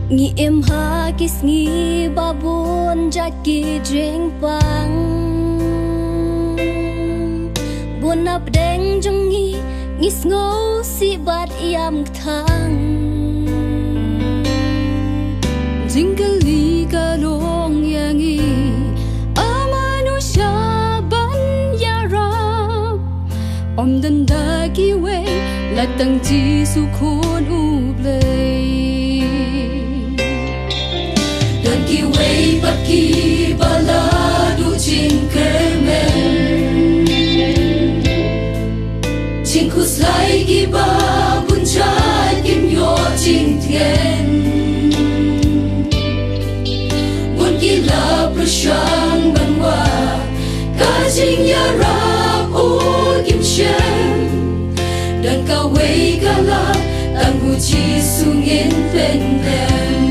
Ngi em ha kis ngi babon jaki jeng pang Bun ap deng jong ngi ngô si bat yam thang Jinggali kalong yangi Amanusya ban yarab Om dan dagi we latang ji sukhon ublay Dan ki we pat ki baladu jing kermen Jing kuslai ki ba bunjat kim yo jing tien Bun ki la prashang banwa ka jing yarab o kim shem Dan ka we ka la tang hu chi sungin pen dem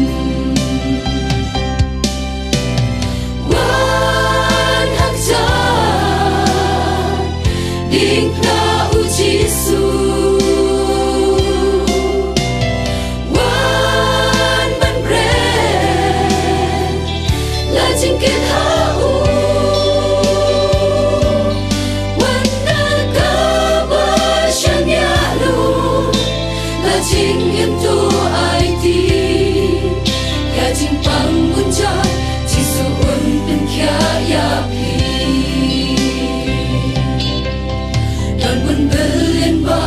Ding na uji su Wan ban bre La jing kết ha u Wan na ka ba shan ya lu La jing em tu ai ti Ya jing pang mun ja Ji su un pen kya ya pi Billion ba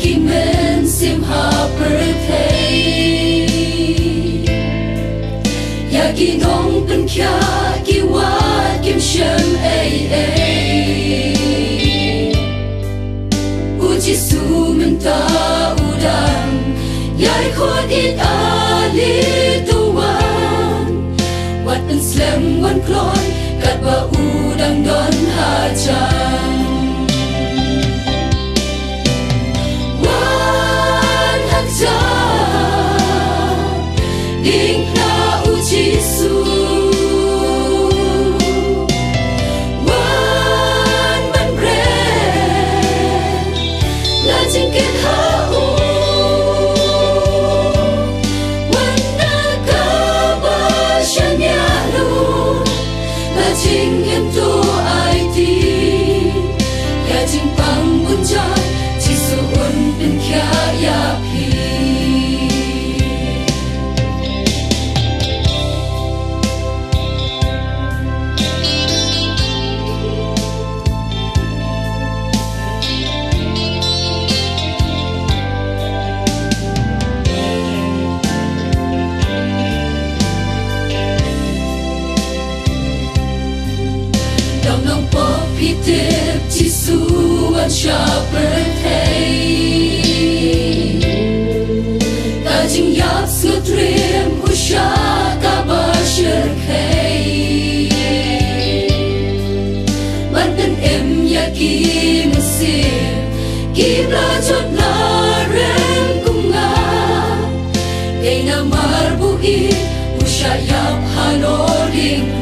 ki men sim ha birthday Ya ki nong pen kya ki wat kim shem ay Uji su men ta udang Yai khot it ali tuwan Wat pen slem wan klon Kat ba udang don hajan Ding na uji su Wan ban bre La jing kết ha u Wan na ka ba shan ya lu La jing em tu ai ti Ya jing pang bun jai Ji su un pen kya ya pi Pitip Jisu an sha birthday Ta jing yap su trim u sha ka ba shir khay Man pen em ya ki musir Ki bla jot la rem kunga Day na mar bu i u sha yap hanoring